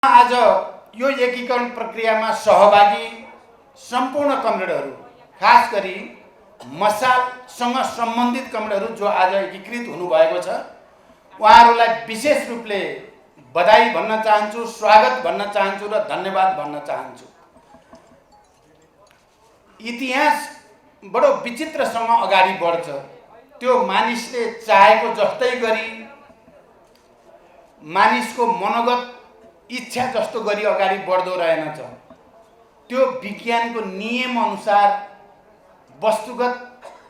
आज यो एकीकरण प्रक्रियामा सहभागी सम्पूर्ण कमरेडहरू, खास गरी मसालसँग सम्बन्धित कमरेडहरू जो आज एकीकृत हुनुभएको छ, उहाँहरूलाई विशेष रूपले बधाई भन्न चाहन्छु, स्वागत भन्न चाहन्छु र धन्यवाद भन्न चाहन्छु। इतिहास बडो विचित्रसँग अगाडि बढ्छ। त्यो मानिसले चाहेको जस्तै गरी, मानिसको मनोगत इच्छा जस्तो गरी अगाडि बढ्दो रहेनछ। त्यो विज्ञानको नियम अनुसार वस्तुगत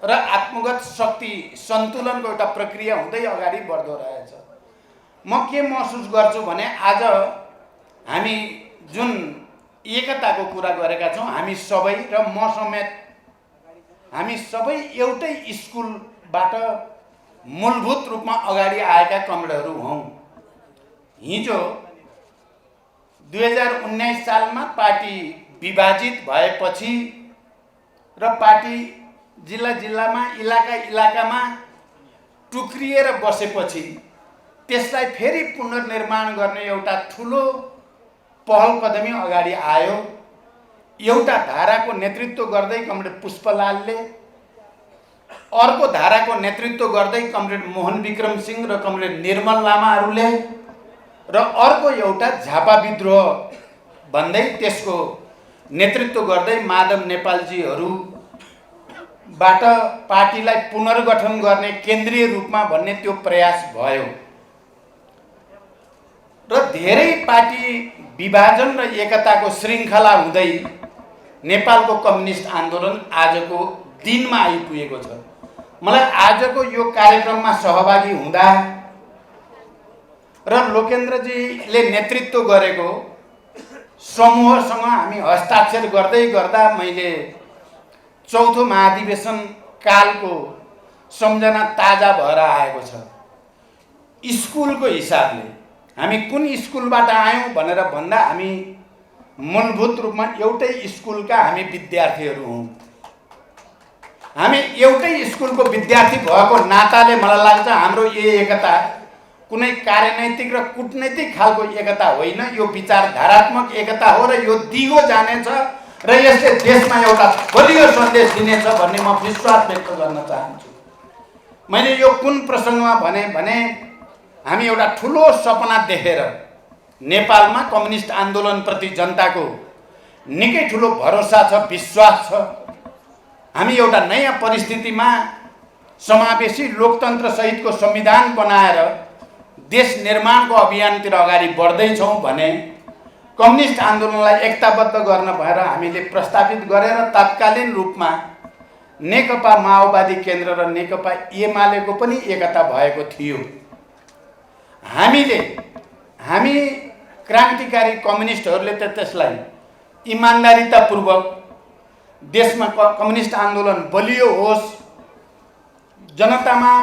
र आत्मगत शक्ति सन्तुलनको एउटा प्रक्रिया हुँदै अगाडि बढ्दो रहेछ। म के महसुस गर्छु भने आज हामी जुन एकताको कुरा गरेका छौँ, हामी सबै र म समेत, हामी सबै एउटै स्कुलबाट मूलभूत रूपमा अगाडि आएका कमरेडहरू हौँ। हिजो 2019 सालमा पार्टी विभाजित भएपछि र पार्टी जिल्ला जिल्लामा, इलाका इलाकामा टुक्रिएर बसेपछि त्यसलाई फेरि पुनर्निर्माण गर्ने एउटा ठुलो पहल कदमी अगाडि आयो। एउटा धाराको नेतृत्व गर्दै कमरेड पुष्पलालले, अर्को धाराको नेतृत्व गर्दै कमरेड मोहन विक्रम सिंह र कमरेड निर्मल लामाहरूले, र अर्को एउटा झापा विद्रोह भन्दै त्यसको नेतृत्व गर्दै माधव नेपालजीहरूबाट पार्टीलाई पुनर्गठन गर्ने केन्द्रीय रूपमा भन्ने त्यो प्रयास भयो र धेरै पार्टी विभाजन र एकताको श्रृङ्खला हुँदै नेपालको कम्युनिस्ट आन्दोलन आजको दिनमा आइपुगेको छ। मलाई आजको यो कार्यक्रममा सहभागी हुँदा र लोकेन्द्रजीले नेतृत्व गरेको समूहसँग हामी हस्ताक्षर गर्दै गर्दा मैले चौथो महाधिवेशन कालको सम्झना ताजा भएर आएको छ। स्कुलको हिसाबले हामी कुन स्कुलबाट आयौँ भनेर भन्दा हामी मूलभूत रूपमा एउटै स्कुलका हामी विद्यार्थीहरू हौँ। हामी एउटै स्कुलको विद्यार्थी भएको नाताले मलाई लाग्छ हाम्रो यो एकता कुनै कार्यनैतिक र कूटनैतिक खालको एकता होइन, यो विचारधारात्मक एकता हो र यो दिगो जानेछ र यसले देशमा एउटा बलियो सन्देश दिनेछ भन्ने म विश्वास व्यक्त गर्न चाहन्छु। मैले यो कुन प्रसङ्गमा भने हामी एउटा ठुलो सपना देखेर नेपालमा कम्युनिस्ट आन्दोलनप्रति जनताको निकै ठुलो भरोसा छ, विश्वास छ। हामी एउटा नयाँ परिस्थितिमा समावेशी लोकतन्त्र सहितको संविधान बनाएर देश निर्माणको अभियानतिर अगाडि बढ्दैछौँ भने कम्युनिस्ट आन्दोलनलाई एकताबद्ध गर्न भएर हामीले प्रस्तावित गरेर तत्कालीन रूपमा नेकपा माओवादी केन्द्र र नेकपा एमालेको पनि एकता भएको थियो। हामी क्रान्तिकारी कम्युनिस्टहरूले त त्यसलाई इमान्दारितापूर्वक देशमा कम्युनिस्ट आन्दोलन बलियो होस्, जनतामा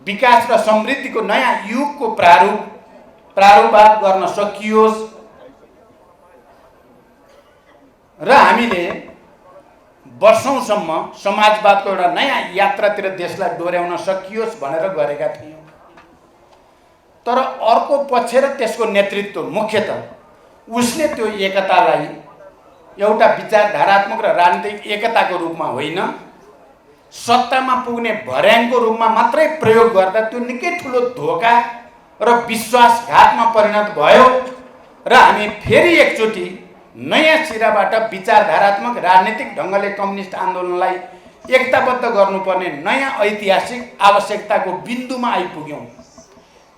विकास र समृद्धिको नयाँ युगको प्रारूपवाद गर्न सकियोस् र हामीले वर्षौंसम्म समाजवादको एउटा नयाँ यात्रातिर देशलाई डोर्याउन सकियोस् भनेर गरेका थियौँ। तर अर्को पक्ष र त्यसको नेतृत्व मुख्यतः उसले त्यो एकतालाई एउटा विचारधारात्मक र राजनीतिक एकताको रूपमा होइन, सत्तामा पुग्ने भर्याङको रूपमा मात्रै प्रयोग गर्दा त्यो निकै ठुलो धोका र विश्वासघातमा परिणत भयो र हामी फेरि एकचोटि नयाँ सिराबाट विचारधारात्मक राजनीतिक ढङ्गले कम्युनिस्ट आन्दोलनलाई एकताबद्ध गर्नुपर्ने नयाँ ऐतिहासिक आवश्यकताको बिन्दुमा आइपुग्यौँ।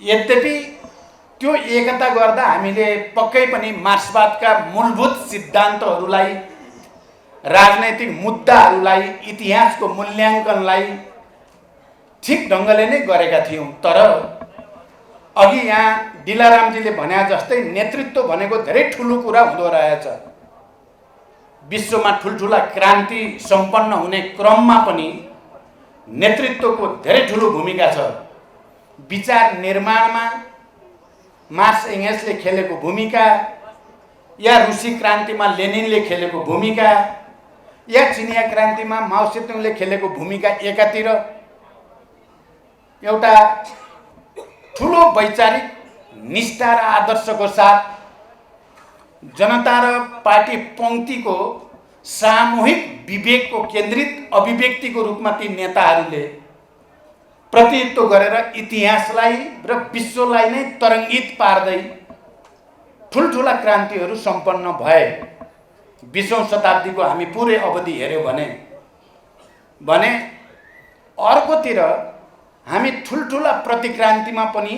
यद्यपि त्यो एकता गर्दा हामीले पक्कै पनि मार्क्सवादका मूलभूत सिद्धान्तहरूलाई, राजनैतिक मुद्दाहरूलाई, इतिहासको मूल्याङ्कनलाई ठिक ढङ्गले नै गरेका थियौँ। तर अघि यहाँ दिलारामजीले भने जस्तै नेतृत्व भनेको धेरै ठुलो कुरा हुँदो रहेछ। विश्वमा ठुल्ठुला क्रान्ति सम्पन्न हुने क्रममा पनि नेतृत्वको धेरै ठुलो भूमिका छ। विचार निर्माणमा मार्क्स एङ्गेल्सले खेलेको भूमिका, या रुसी क्रान्तिमा लेनिनले खेलेको भूमिका, या चिनिया क्रान्तिमा माओ सेतुङले खेलेको भूमिका एकातिर एउटा ठुलो वैचारिक निष्ठा र आदर्शको साथ जनता र पार्टी पंक्तिको सामूहिक विवेकको केन्द्रित अभिव्यक्तिको रूपमा ती नेताहरूले प्रतिनिधित्व गरेर इतिहासलाई र विश्वलाई नै तरङ्गित पार्दै ठुल्ठुला क्रान्तिहरू सम्पन्न भए। 20औं शताब्दीको हामी पुरै अवधि हेर्यौं भने अर्कोतिर हामी ठुल्ठुला प्रतिक्रान्तिमा पनि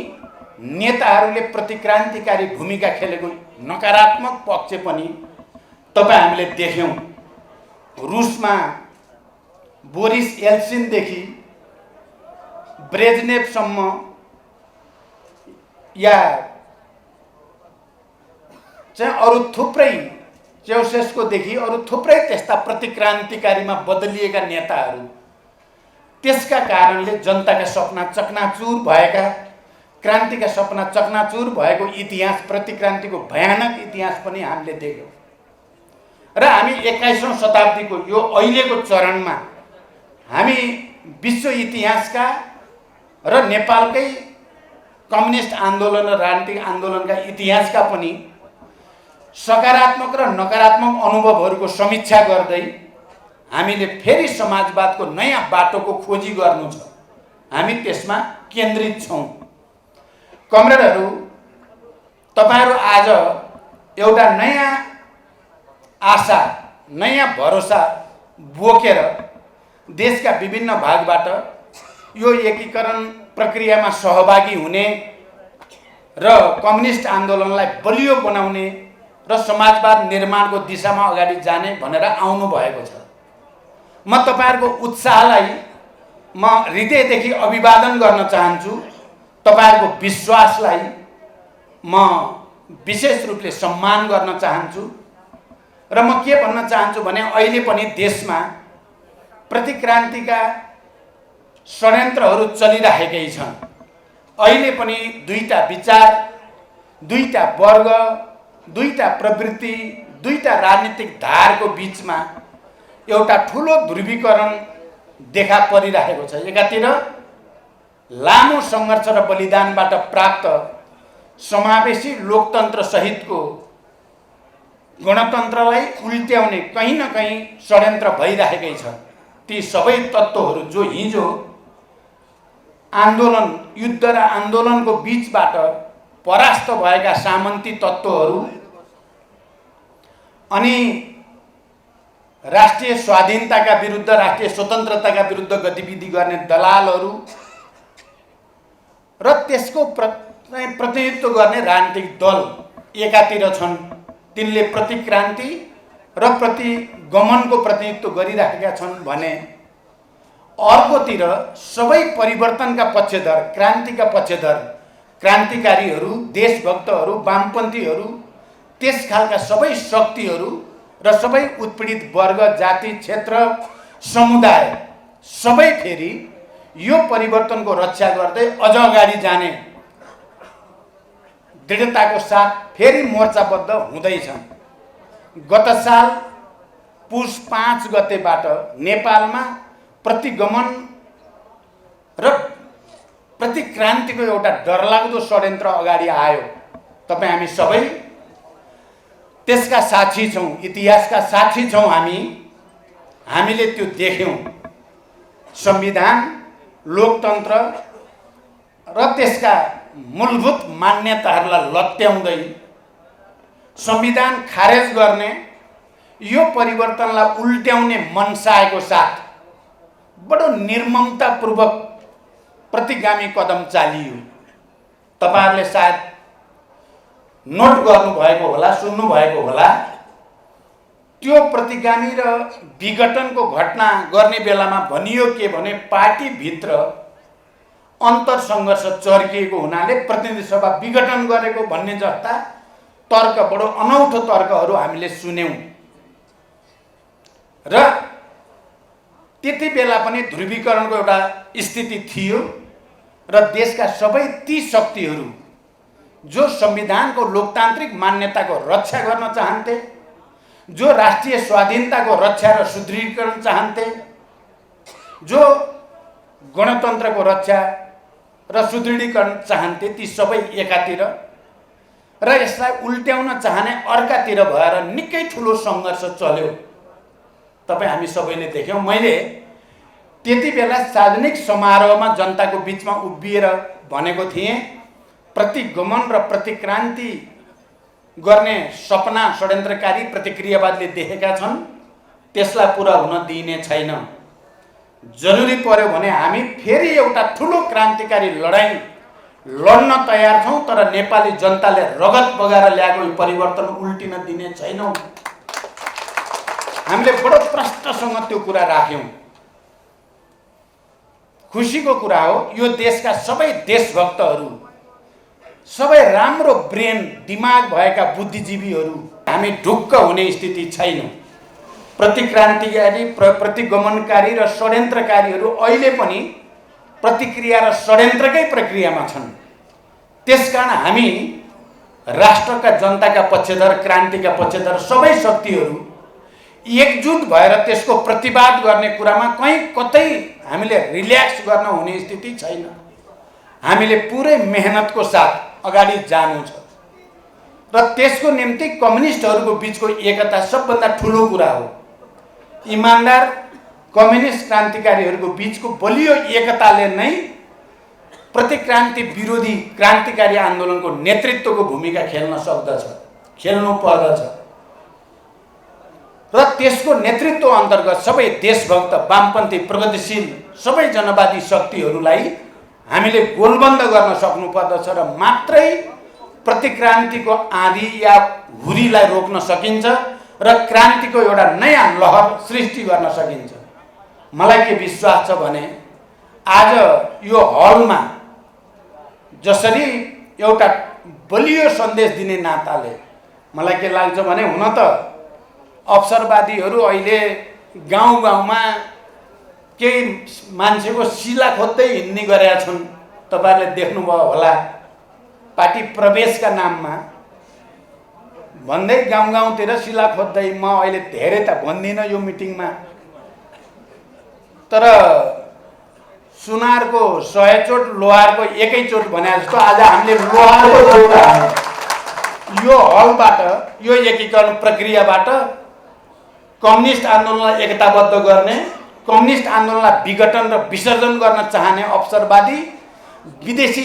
नेताहरूले प्रतिक्रान्तिकारी भूमिका खेलेको नकारात्मक पक्ष पनि तपाईँ हामीले देख्यौं। रुसमा बोरिस येल्सिनदेखि ब्रेजनेभसम्म या चाहिँ अरू थुप्रै चेउसेस्कोदेखि अरू थुप्रै त्यस्ता प्रतिक्रान्तिकारीमा बदलिएका नेताहरू, त्यसका कारणले जनताका सपना चकनाचुर भएका, क्रान्तिका सपना चकनाचुर भएको इतिहास, प्रतिक्रान्तिको भयानक इतिहास पनि हामीले देख्यौं। र हामी 21औं शताब्दीको यो अहिलेको चरणमा हामी विश्व इतिहासका र नेपालकै कम्युनिस्ट आन्दोलन र राजनीतिक आन्दोलनका इतिहासका पनि सकारात्मक र नकारात्मक अनुभवहरूको समीक्षा गर्दै हामीले फेरि समाजवादको नयाँ बाटोको खोजी गर्नु छ। हामी त्यसमा केन्द्रित छौं। कमरेडहरू, तपाईहरु आज एउटा नयाँ आशा, नयाँ भरोसा बोकेर देशका विभिन्न भागबाट यो एकीकरण प्रक्रियामा सहभागी हुने र कम्युनिस्ट आन्दोलनलाई बलियो बनाउने र समाजवाद निर्माणको दिशामा अगाडि जाने भनेर आउनु भएको छ। म तपाईहरुको उत्साहलाई म हृदयदेखि अभिवादन गर्न चाहन्छु। तपाईहरुको विश्वासलाई म विशेष रूपले सम्मान गर्न चाहन्छु। र म के भन्न चाहन्छु भने अहिले पनि देशमा प्रतिक्रान्तिका षड्यन्त्रहरू चलिरहेकै छन्। अहिले पनि दुईटा विचार, दुईटा वर्ग, दुईटा प्रवृत्ति, दुईटा राजनीतिक धारको बीचमा एउटा ठूलो ध्रुवीकरण देखा परिरहेको छ। एकातिर लामो संघर्ष र बलिदानबाट प्राप्त समावेशी लोकतन्त्र सहितको गणतन्त्रलाई उल्ट्याउने कहीं न कहीं षड्यन्त्र भइरहेकै छ। ती सबै तत्त्वहरू जो हिजो आन्दोलन, युद्ध र आन्दोलनको बीचबाट परास्त भएका सामन्ती तत्त्वहरू अनि राष्ट्रिय स्वाधीनताका विरुद्ध, राष्ट्रिय स्वतन्त्रताका विरुद्ध गतिविधि गर्ने दलालहरू र त्यसको प्रतिनिधित्व गर्ने राजनीतिक दल एकातिर छन्। तिनले प्रतिक्रान्ति र प्रतिगमनको प्रतिनिधित्व गरिरहेका छन् भने अर्कोतिर सबै परिवर्तनका पक्षधर, क्रान्तिका पक्षधर, क्रान्तिकारीहरू, देशभक्तहरू, वामपन्थीहरू, त्यस खालका सबै शक्तिहरू र सबै उत्पीडित वर्ग, जाति, क्षेत्र, समुदाय सबै फेरि यो परिवर्तनको रक्षा गर्दै अझ अगाडि जाने दृढताको साथ फेरि मोर्चाबद्ध हुँदैछन्। गत साल पुस 5 गतेबाट नेपालमा प्रतिगमन र प्रतिक्रान्तिको एउटा डरलाग्दो षड्यन्त्र अगाडि आयो। तपाई हामी सबै त्यसका साक्षी छौं, इतिहासका साक्षी छौं। हामीले त्यो देख्यौं। संविधान, लोकतन्त्र र त्यसका मूलभूत मान्यताहरूलाई लत्याउँदै संविधान खारेज गर्ने, यो परिवर्तनलाई उल्ट्याउने मनसाएको साथ बडो निर्ममतापूर्वक प्रतिगामी कदम चालियो। तपाईहरुले सायद नोट गर्नुभएको होला, सुन्नुभएको होला। त्यो प्रतिगामी र विघटनको घटना गर्ने बेलामा भनियो के भने पार्टी भित्र अन्तर संघर्ष चर्किएको हुनाले प्रतिनिधि सभा विघटन गरेको भन्ने जस्ता तर्क, बडो अनौठो तर्कहरू हामीले सुन्यौं। र त्यति बेला पनि ध्रुवीकरणको एउटा स्थिति थियो र देशका सबै ती शक्तिहरू जो संविधानको लोकतान्त्रिक मान्यताको रक्षा गर्न चाहन्थे, जो राष्ट्रिय स्वाधीनताको रक्षा र सुदृढीकरण चाहन्थे, जो गणतन्त्रको रक्षा र सुदृढीकरण चाहन्थे, ती सबै एकातिर र यसलाई उल्ट्याउन चाहने अर्कातिर भएर निकै ठुलो सङ्घर्ष चल्यो। तपाईँ हामी सबैले देख्यौँ। मैले त्यति बेला सार्वजनिक समारोहमा जनताको बिचमा उभिएर भनेको थिएँ, प्रतिगमन र प्रतिक्रान्ति गर्ने सपना षड्यन्त्रकारी प्रतिक्रियावादले देखेका छन्, त्यसलाई पुरा हुन दिइने छैन। जरुरी पर्यो भने हामी फेरि एउटा ठुलो क्रान्तिकारी लडाईँ लड्न तयार छौँ, तर नेपाली जनताले रगत बगाएर ल्याएको परिवर्तन उल्टिन दिने छैनौँ। हामीले बडो प्रष्टसँग त्यो कुरा राख्यौँ। खुसीको कुरा हो, यो देशका सबै देशभक्तहरू, सबै राम्रो ब्रेन दिमाग भएका बुद्धिजीवीहरू हामी ढुक्क हुने स्थिति छैन। प्रतिक्रान्तिकारी, प्रतिगमनकारी र षड्यन्त्रकारीहरू अहिले पनि प्रतिक्रिया र षड्यन्त्रकै प्रक्रियामा छन्। त्यसकारण हामी राष्ट्रका जनताका पक्षधर, क्रान्तिका पक्षधर सबै शक्तिहरू एकजुट भएर त्यसको प्रतिवाद गर्ने कुरामा कहीँ कतै हामीले रिल्याक्स गर्न हुने स्थिति छैन। हामीले पुरै मेहनतको साथ अगाडि जानु छ र त्यसको निम्ति कम्युनिस्टहरूको बिचको एकता सबभन्दा ठुलो कुरा हो। इमानदार कम्युनिस्ट क्रान्तिकारीहरूको बिचको बलियो एकताले नै प्रतिक्रान्ति विरोधी क्रान्तिकारी आन्दोलनको नेतृत्वको भूमिका खेल्न सक्दछ, खेल्नु पर्दछ। र त्यसको नेतृत्व अन्तर्गत सबै देशभक्त, वामपन्थी, प्रगतिशील सबै जनवादी शक्तिहरूलाई हामीले गोलबन्द गर्न सक्नु पर्दछ र मात्रै प्रतिक्रान्तिको आँधी या हुरीलाई रोक्न सकिन्छ र क्रान्तिको एउटा नयाँ लहर सृष्टि गर्न सकिन्छ। मलाई के विश्वास छ भने आज यो हलमा जसरी एउटा बलियो सन्देश दिने नाताले मलाई के लाग्छ भने, हुन त अवसरवादीहरू अहिले गाउँ गाउँमा केही मान्छेको शिला खोज्दै हिँड्ने गरेका छन्। तपाईँहरूले देख्नुभयो होला, पार्टी प्रवेशका नाममा भन्दै गाउँ गाउँतिर शिला खोज्दै। म अहिले धेरै त भन्दिनँ यो मिटिङमा, तर सुनारको 100 चोट लोहारको एकै चोट भने जस्तो आज हामीले लोहारको चोट यो हलबाट, यो एकीकरण प्रक्रियाबाट कम्युनिस्ट आन्दोलनलाई एकताबद्ध गर्ने, कम्युनिस्ट आन्दोलनलाई विघटन र विसर्जन गर्न चाहने अवसरवादी, विदेशी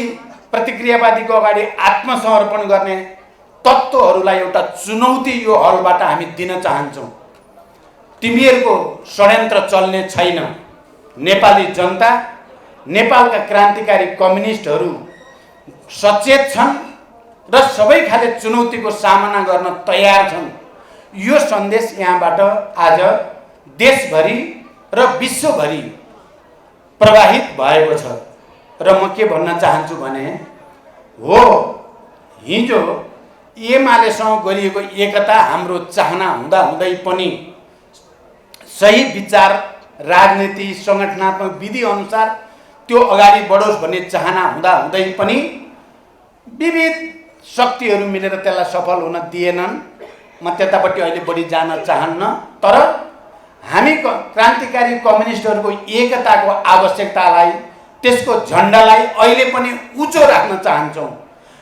प्रतिक्रियावादीको अगाडि आत्मसमर्पण गर्ने तत्त्वहरूलाई एउटा चुनौती यो हलबाट हामी दिन चाहन्छौँ। तिमीहरूको षड्यन्त्र चल्ने छैन। नेपाली जनता, नेपालका क्रान्तिकारी कम्युनिस्टहरू सचेत छन् र सबै खाले चुनौतीको सामना गर्न तयार छन्। यो सन्देश यहाँबाट आज देशभरि र विश्वभरि प्रवाहित भएको छ। र म के भन्न चाहन्छु भने, हो हिजो एमालेसँग गरिएको एकता हाम्रो चाहना हुँदाहुँदै पनि सही विचार, राजनीति, सङ्गठनात्मक विधि अनुसार त्यो अगाडि बढोस् भन्ने चाहना हुँदाहुँदै पनि विविध शक्तिहरू मिलेर त्यसलाई सफल हुन दिएनन्। म त्यतापट्टि अहिले बढी जान चाहन्न, तर हामी क्रान्तिकारी कम्युनिस्टहरूको एकताको आवश्यकतालाई, त्यसको झन्डालाई अहिले पनि उच्च राख्न चाहन्छौँ।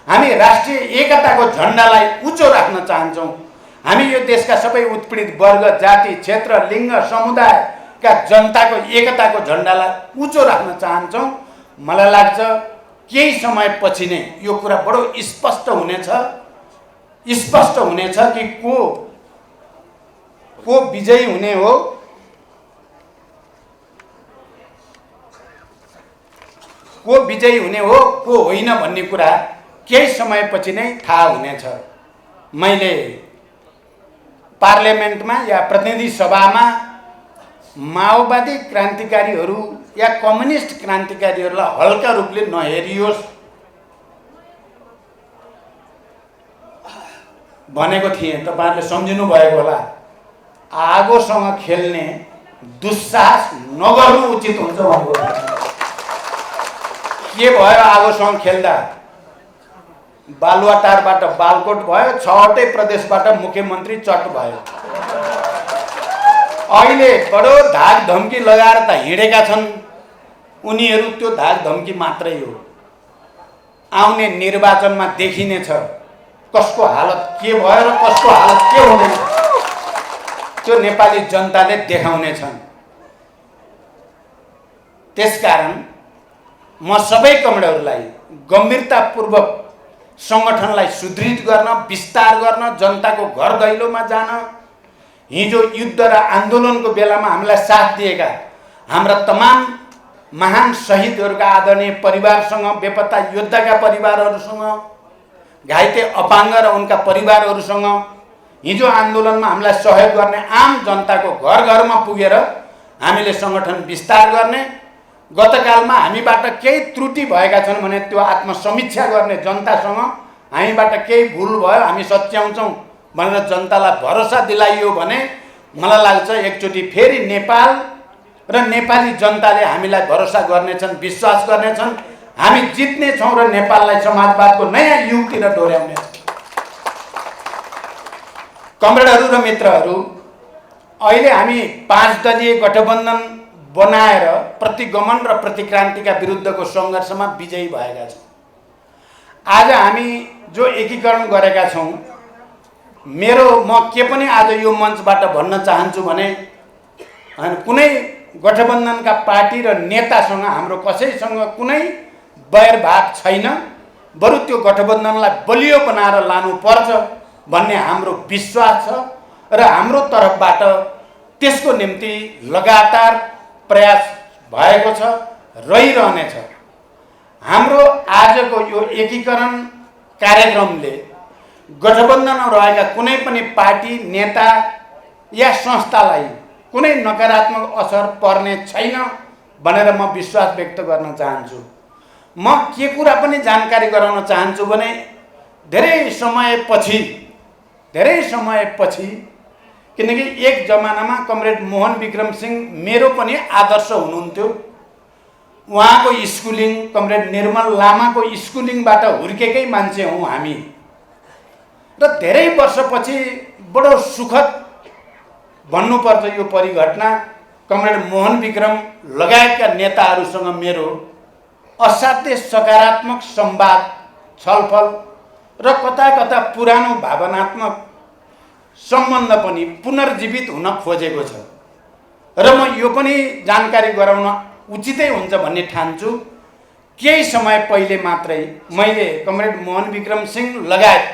हामी राष्ट्रिय एकताको झन्डालाई उच्च राख्न चाहन्छौँ। हामी यो देशका सबै उत्पीडित वर्ग, जाति, क्षेत्र, लिङ्ग, समुदायका जनताको एकताको झन्डालाई उच्च राख्न चाहन्छौँ। मलाई लाग्छ केही समयपछि नै यो कुरा बडो स्पष्ट हुनेछ कि को विजयी हुने हो, को विजयी हुने हो, को होइन भन्ने कुरा केही समयपछि नै थाहा हुनेछ। मैले पार्लियामेन्टमा या प्रतिनिधि सभामा माओवादी क्रान्तिकारीहरू या कम्युनिस्ट क्रान्तिकारीहरूलाई हल्का रूपले नहेरियोस् भनेको थिएँ। तपाईँहरूले सम्झिनु भएको होला। आगोसँग खेल्ने दुस्साहस नगर्नु उचित हुन्छ भनेको। के भयो आगोसँग खेल्दा? बालुवाटारबाट बालकोट भयो, 6वटै प्रदेशबाट मुख्यमन्त्री चट भयो। अहिले बडो धाक धम्की लगाएर त हिँडेका छन् उनीहरू, त्यो धाक धम्की मात्रै हो। आउने निर्वाचनमा देखिनेछ कसको हालत के भयो र कसको हालत के हुँदैन त्यो नेपाली जनताले देखाउने छन्। त्यसकारण म सबै कमरेडहरूलाई गम्भीरतापूर्वक संगठनलाई सुदृढ गर्न, विस्तार गर्न, जनताको घर दैलोमा जान, हिजो युद्ध र आन्दोलनको बेलामा हामीलाई साथ दिएका हाम्रा तमाम महान शहीदहरूका आदरणीय परिवारसँग, बेपत्ता योद्धाका परिवारहरूसँग, घाइते अपाङ्ग र उनका परिवारहरूसँग, हिजो आन्दोलनमा हामीलाई सहयोग गर्ने आम जनताको घर घरमा पुगेर हामीले संगठन विस्तार गर्ने, गतकालमा हामीबाट केही त्रुटि भएका छन् भने त्यो आत्मसमीक्षा गर्ने, जनतासँग हामीबाट केही भुल भयो हामी सच्याउँछौँ भनेर जनतालाई भरोसा दिलाइयो भने मलाई लाग्छ एकचोटि फेरि नेपाल र नेपाली जनताले हामीलाई भरोसा गर्नेछन्, विश्वास गर्नेछन्, हामी जित्नेछौँ र नेपाललाई समाजवादको नयाँ युगतिर डोर्याउनेछौँ। कमरेडहरू र मित्रहरू, अहिले हामी 5 दलीय गठबन्धन बनाएर प्रतिगमन र प्रतिक्रान्तिका विरुद्धको सङ्घर्षमा विजयी भएका छौँ। आज हामी जो एकीकरण गरेका छौँ, म के पनि आज यो मञ्चबाट भन्न चाहन्छु भने कुनै गठबन्धनका पार्टी र नेतासँग हाम्रो कसैसँग कुनै बैरभाग छैन, बरु त्यो गठबन्धनलाई बलियो बनाएर लानुपर्छ भन्ने हाम्रो विश्वास छ र हाम्रो तर्फबाट त्यसको निम्ति लगातार प्रयास भएको छ, रहिरहनेछ। हाम्रो आजको यो एकीकरण कार्यक्रमले गठबन्धनमा रहेका कुनै पनि पार्टी, नेता या संस्थालाई कुनै नकारात्मक असर पर्ने छैन भनेर म विश्वास व्यक्त गर्न चाहन्छु। म के कुरा पनि जानकारी गराउन चाहन्छु भने धेरै समयपछि किनकि एक जमानामा कमरेड मोहन विक्रम सिंह मेरो पनि आदर्श हुनुहुन्थ्यो। उहाँको स्कुलिङ, कमरेड निर्मल लामाको स्कुलिङबाट हुर्केकै मान्छे हौँ हामी र धेरै वर्षपछि बडो सुखद भन्नुपर्छ यो परिघटना, कमरेड मोहन विक्रम लगायतका नेताहरूसँग मेरो असाध्य सकारात्मक संवाद, छलफल र कता कता पुरानो भावनात्मक सम्बन्ध पनि पुनर्जीवित हुन खोजेको छ र म यो पनि जानकारी गराउन उचितै हुन्छ भन्ने ठान्छु। केही समय पहिले मात्रै मैले कमरेड मोहन विक्रम सिंह लगायत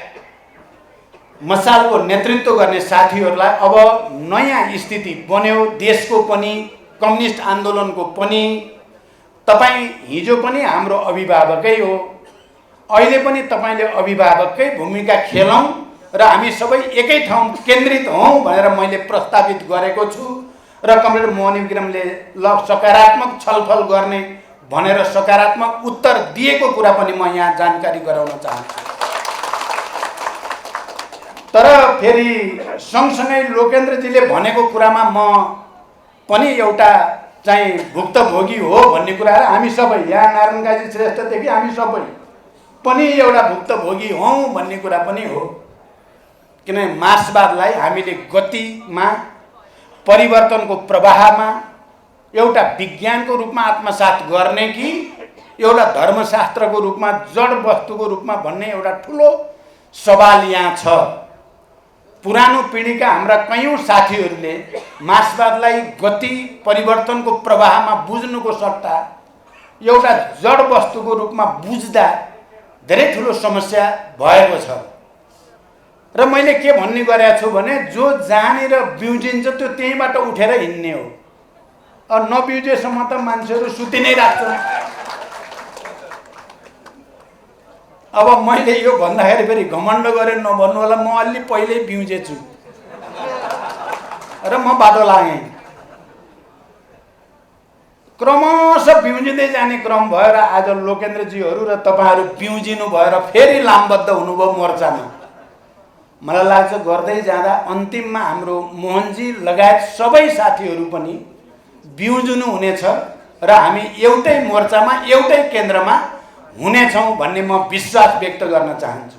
मसालको नेतृत्व गर्ने साथीहरूलाई अब नयाँ स्थिति बन्यो, देशको पनि, कम्युनिस्ट आन्दोलनको पनि, तपाईँ हिजो पनि हाम्रो अभिभावकै हो, अहिले पनि तपाईँले अभिभावककै भूमिका खेलौँ र हामी सबै एकै ठाउँ केन्द्रित हौँ भनेर मैले प्रस्तावित गरेको छु र कमरेड मोहन विक्रमले ल सकारात्मक छलफल गर्ने भनेर सकारात्मक उत्तर दिएको कुरा पनि म यहाँ जानकारी गराउन चाहन्छु। तर फेरि सँगसँगै लोकेन्द्रजीले भनेको कुरामा म पनि एउटा चाहिँ भुक्तभोगी हो भन्ने कुरा, हामी सबै यहाँ नारायण काजी श्रेष्ठदेखि हामी सबै पनि एउटा भुक्तभोगी हौँ भन्ने कुरा पनि हो। किनभने मार्क्सवादलाई हामीले गतिमा, परिवर्तनको प्रवाहमा एउटा विज्ञानको रूपमा आत्मसात गर्ने कि एउटा धर्मशास्त्रको रूपमा, जड वस्तुको रूपमा भन्ने एउटा ठुलो सवाल यहाँ छ। पुरानो पिँढीका हाम्रा कयौँ साथीहरूले मार्क्सवादलाई गति, परिवर्तनको प्रवाहमा बुझ्नुको सट्टा एउटा जड वस्तुको रूपमा बुझ्दा धेरै ठुलो समस्या भएको छ र मैले के भन्ने गरेको छु भने जो जहाँनिर बिउजिन्छ त्यो त्यहीँबाट उठेर हिँड्ने हो। नबिउजेसम्म त मान्छेहरू सुति नै राख्छन्। अब मैले यो भन्दाखेरि फेरि घमण्ड गरेर नभन्नु होला, म अलि पहिल्यै बिउजेछु र म बाटो लागेँ। क्रमशः बिउजिँदै जाने क्रम भयो र आज लोकेन्द्रजीहरू र तपाईँहरू बिउजिनु भएर फेरि लामबद्ध हुनुभयो मोर्चामा। मलाई लाग्छ गर्दै जाँदा अन्तिममा हाम्रो मोहनजी लगायत सबै साथीहरू पनि बिउजिनु हुनेछ र हामी एउटै मोर्चामा, एउटै केन्द्रमा हुनेछौँ भन्ने म विश्वास व्यक्त गर्न चाहन्छु।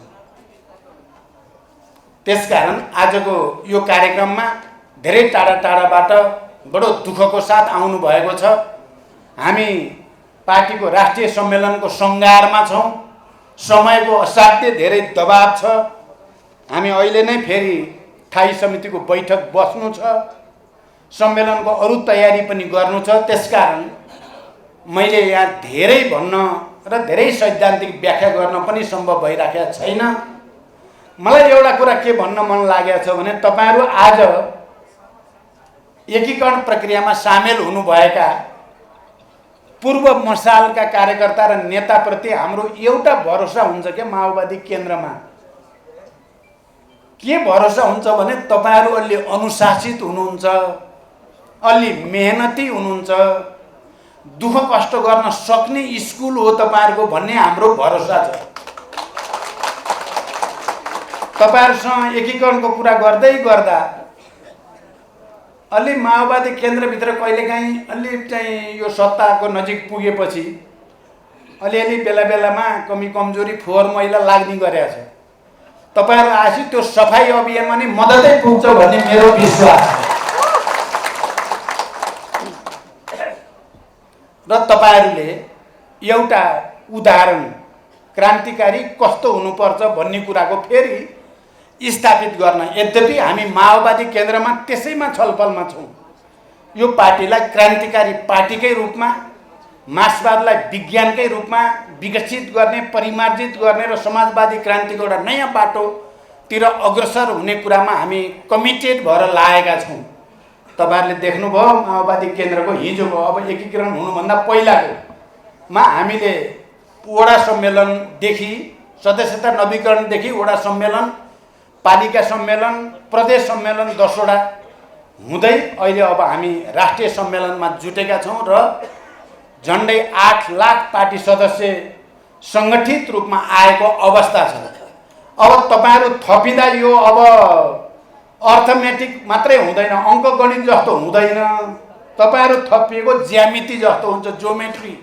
त्यसकारण आजको यो कार्यक्रममा धेरै टाढा टाढाबाट बडो दुःखको साथ आउनु भएको छ। हामी पार्टीको राष्ट्रिय सम्मेलनको सङ्घारमा छौँ, समयको असाध्य धेरै दबाब छ, हामी अहिले नै फेरि स्थायी समितिको बैठक बस्नु छ, सम्मेलनको अरू तयारी पनि गर्नु छ। त्यसकारण मैले यहाँ धेरै भन्न र धेरै सैद्धान्तिक व्याख्या गर्न पनि सम्भव भइराखेको छैन। मलाई एउटा कुरा के भन्न मन लागेको छ भने तपाईहरु आज एकीकरण प्रक्रियामा सामेल हुनुभएका पूर्व मसालका कार्यकर्ता र नेताप्रति हाम्रो एउटा भरोसा हुन्छ के माओवादी केन्द्रमा के भरोसा हुन्छ भने तपाईहरु अलि अनुशासित हुनुहुन्छ, अलि मेहनती हुनुहुन्छ, दुःख कष्ट गर्न सक्ने स्कुल हो तपाईहरुको भन्ने हाम्रो भरोसा छ। तपाईहरुसँग एकीकरणको कुरा गर्दै गर्दा अलि माओवादी केन्द्रभित्र कहिलेकाहीँ अलि चाहिँ यो सत्ताको नजिक पुगेपछि अलिअलि बेला बेलामा कमी कमजोरी फोहोर मैला लाग्ने गरेको छ। तपाईहरु आसी त्यो सफाई अभियानमा नै मद्दतै पुग्छ भन्ने मेरो विश्वास छ। र तपाईहरुले एउटा उदाहरण क्रान्तिकारी कस्तो हुनुपर्छ भन्ने कुराको फेरि स्थापित गर्न, यद्यपि हामी माओवादी केन्द्रमा त्यसैमा छलफलमा छौं। यो पार्टीलाई क्रान्तिकारी पार्टीकै रूपमा, मार्क्सवादलाई विज्ञानकै रूपमा विकसित गर्ने, परिमार्जित गर्ने र समाजवादी क्रान्तिको एउटा नयाँ बाटोतिर अग्रसर हुने कुरामा हामी कमिटेड भएर लागेका छौं। तपाईहरुले देख्नुभयो माओवादी केन्द्रको हिजोको, अब एकीकरण हुनुभन्दा पहिलाकोमा हामीले वडा सम्मेलनदेखि सदस्यता नवीकरणदेखि वडा सम्मेलन, पालिका सम्मेलन, प्रदेश सम्मेलन 10 वटा हुँदै अहिले अब हामी राष्ट्रिय सम्मेलनमा जुटेका छौं र झन्डै 8 लाख पार्टी सदस्य संगठित रूपमा आएको अवस्था छ। अब तपाईहरु थपिदा यो अब अर्थमेटिक मात्रै हुँदैन, अङ्कगणित जस्तो हुँदैन, तपाईहरु थपिएको ज्यामिति जस्तो हुन्छ, ज्योमेट्री